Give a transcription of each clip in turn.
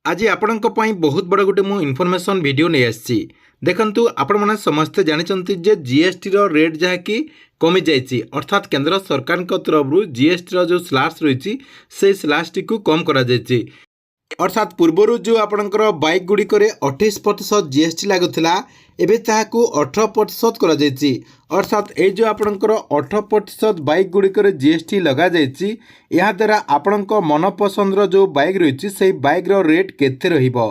आज आपणक बहुत बड़ गोटे मु इनफॉरमेशन वीडियो नहीं आसी देखंतु आपण माने समस्ते जानिचंती जे जीएसटी रो रेट जहाँकि कमी जाइए अर्थात केंद्र सरकार तरफ जीएसटी रो जो स्लैश रही से स्लैश टी कम करा जाइए अर्थात पूर्वर जो आपणकर बाइक गुड़िक 28% जीएसटी लगुला एवं ताकू 18% कर अर्थात ये जो आपणकर 18% बाइक गुड़िक जीएसटी लग द्वारा आपण मनपसंद जो बाइक रही से बाइक रो रेट केते रहिबो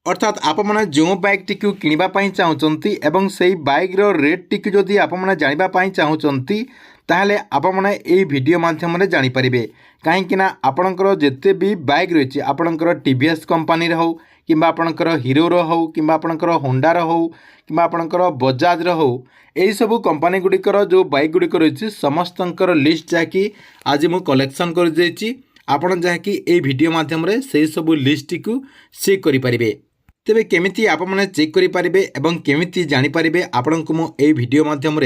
अर्थात आपने जो बाइक टी किणापी चाहते एवं से बाइक रो रेट टी जदि आपने जानापी चाहते ताहले आपने ये वीडियो माध्यम जानीपारे कहीं आपणकर जिते भी बाइक रही आपणकर टीवीएस कंपनी हो कि आपणकर हीरो हो कि आपणकर होंडा हो कि आपणकर बजाज हो यही सब कंपनी गुड़िकर जो बाइक गुड़िक रही समस्तंकर लिस्ट जहाँकि आज मु कलेक्शन कर आपण जहाँकि ये वीडियो माध्यम से सब लिस्ट को चेक करें तेबे केमिति आप मैंने चेक करें एवं केमिति जानीपारे आपण को मुझे वीडियो माध्यम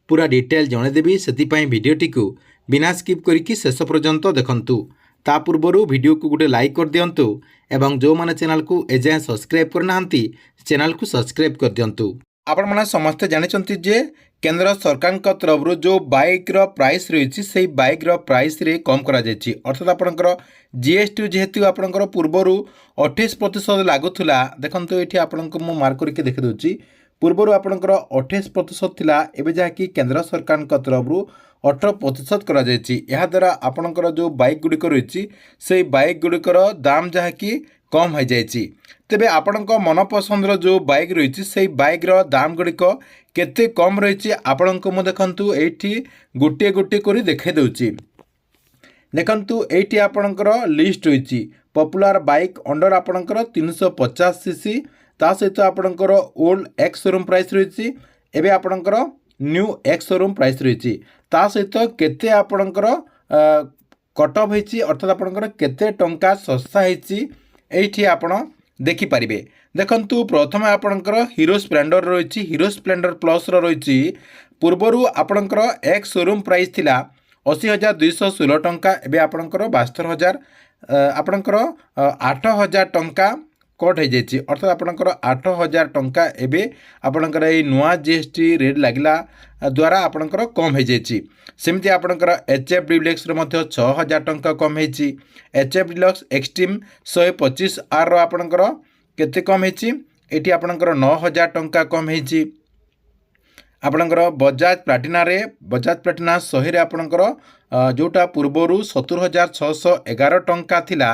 पूरा डिटेल जनईदेवी से भिडटी को बिना स्किप करिकी शेष पर्यंत देखंतु ता पूर्वर वीडियो को गोटे लाइक कर दिंतु एवं जो माने चैनल को एजाए सब्सक्राइब करना चैनल को सब्सक्राइब कर दिंतु आपण मैंने समस्ते जानते जे केंद्र सरकार तरफ जो बाइक रो प्राइस रही से बाइक रो प्राइस रे कम करा जायछि अर्थात आपणकर जीएसटी जेहेतु आपणकर पूर्वर 28% लागुला देखो ये आपको मु मार्क करके देखी दूसरी पूर्वर आपणकर 28% थिला एबे जहाँकि केंद्र सरकार तरफ 18% करा जायछि यह द्वारा आपणकर जो बाइक गुड़िक रही से बाइक गुड़िकर दाम जहाँकि कम हो जायछि तेबे आपणक मनपसंदर जो बाइक रही से बाइक रो दाम गुड़िक केते कम रही आपणको मु देखंतु एठी गोटे गोटे करी देखे दउछि देखंतु एठी आपणकर लिस्ट रही पॉपुलर बाइक अंडर आपणकर 350 सीसी ता सहित आपणकर ओल्ड एक्स शोरूम प्राइस रही एबे आपणकर न्यू एक्स शोरूम प्राइस रही ता सहित केते आपणकर कट ऑफ होईछि अर्थात आपणकर केते टंका सस्ता होईछि एठी आपण देखि पारिबे देखंतु प्रथम आपणकर हीरो स्प्लेंडर रही हीरो स्प्लेंडर प्लस रही पूर्वर आपणकर एक्स शोरूम प्राइस थिला 80,216 टंका एबे आपणकर 72,000 आपणकर 8,000 टंका कट हो जाइए अर्थात आपणकर 8,000 टंका एबे आपणकर ये नुआ जीएसटी रेट लगला द्वारा आपणकर कम हो जाइए सेमती आपणकर एचएफ डिलक्स 6,000 टंका कम होइछि एचएफ डिलक्स एक्सट्रीम 125 आर आपणकर केते कम होइछि एठी आपणकर 9,000 टंका कम होइछि आपणकर बजाज प्लाटिना रे बजाज प्लाटिना 100 रे आपणकर जोटा पूर्वर 70,611 टंका थिला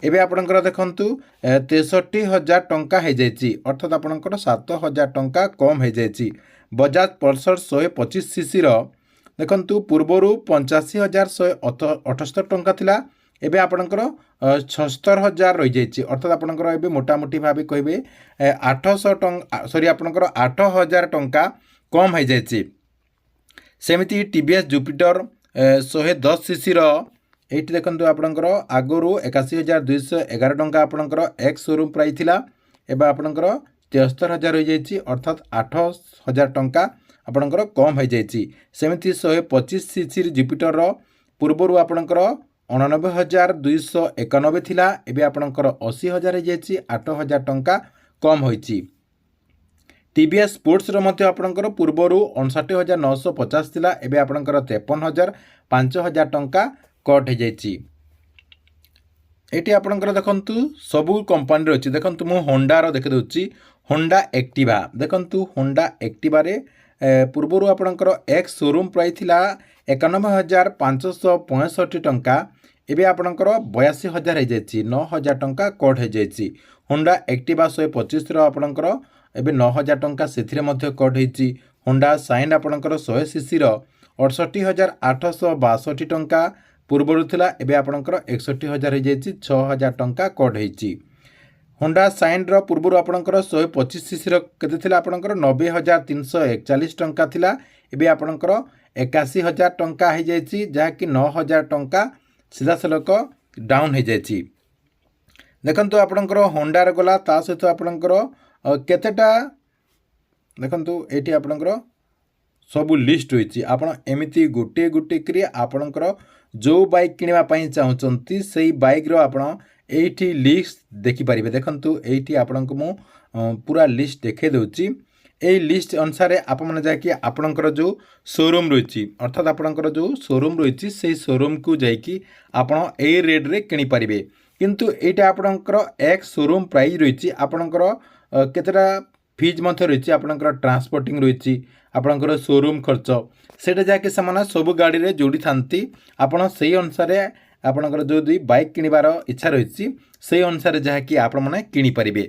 एबे आपणकर देखंतु 63,000 टंका हो जाइए अर्थात आपणकर 7,000 टंका कम हो जाइए बजाज पल्सर 125 सीसी देखंतु पूर्वर 85,178 टंका थिला एबे आपणकर 76,000 रही जाइए अर्थात आपणकर एबे मोटामोटी भाव कहे 800 टंका सॉरी आपणकर 8,000 टंका कम हो जाइए सेमिति टीवीएस जुपिटर 110 सीसी ये देखो आपणकर आगु 81,211 टंका आपणकर एक्स शोरूम प्राइस थिला एबे आपणकर 73,000 हो जाइए अर्थात 8,000 टंका आपणकर कम हो जाइए सेमिति 125 सीसी जुपिटर पूर्वर आपणकर 89,291 थिला एबे आपणकर 80,000 हो जाइए 8,000 टंका कम होइछि टीवीएस स्पोर्ट्स आपणकर पूर्वर 59,950 थिला एबे आपणकर 53,000 5,000 टंका कट हो जाइए आपणकर देखंतु सबू कंपनी रही देखंतु मु होंडार देखि दउछि होंडा एक्टिवा देखंतु होंडा एक्टिवा रे पूर्वर आपणकर एक्स शोरूम प्राइस थिला 91,565 टंका एबे आपणकर 82,000 हो जाइए 9,000 टंका कट हो जाइए होंडा एक्टिवा 125 आपणकर एबे 9,000 टंका सेथिरे मध्य कट होइछि होंडा साइन आपणकर 100 सीसी 68,862 टंका पूर्वर थिला एबे आपणकर 61,000 हो जाइए 6,000 टंका कट होइछि होंडा साइन पूर्वर आपणकर 125 सीसी केते थिला आपणकर 90,341 टंका थिला एबे आपणकर 81,000 टंका हो जाइए जहाँकि 9,000 टंका सीधा सलक डाउन हो जाइए देखंतु आपणकर होंडार गला ता सहित आपणकर केतेटा देखंतु एठी आपणकर सब लिस्ट रही आपण एमती गोटे गोटे करी आपणकर जो बाइक किणवा चाहते से बाइक रो आपण এইটি লিষ্ট ଦେଖିପାରିବେ। ଦେଖନ୍ତୁ ଏଇଠି ଆପଣଙ୍କୁ ମୁଁ ପୁରା ଲିଷ୍ଟ ଦେଖାଇ ଦେଉଛି। এই লিষ্ট অনুসারে আপনার যাকি আপনার যে শোরুম রয়েছে অর্থাৎ আপনার যে শোরুম রয়েছে সেই শোরুমকু যাইকি আপনার এই রেট্রে কিনিপারে। কিন্তু এইটা আপনার এক শোরুম প্রাইস রয়েছে আপনার কেতটা ফিজ মধ্যে রয়েছে আপনার ট্রান্সপোর্টিং রয়েছে আপনার শোরুম খরচ সেটা যাকে সে সবু গাড়ি যোড়ি থাকে আপনার সেই অনুসারে আপনার যদি বাইক কিনবার ইচ্ছা রয়েছে সেই অনুসারে যা কি আপনার কিনিপারে।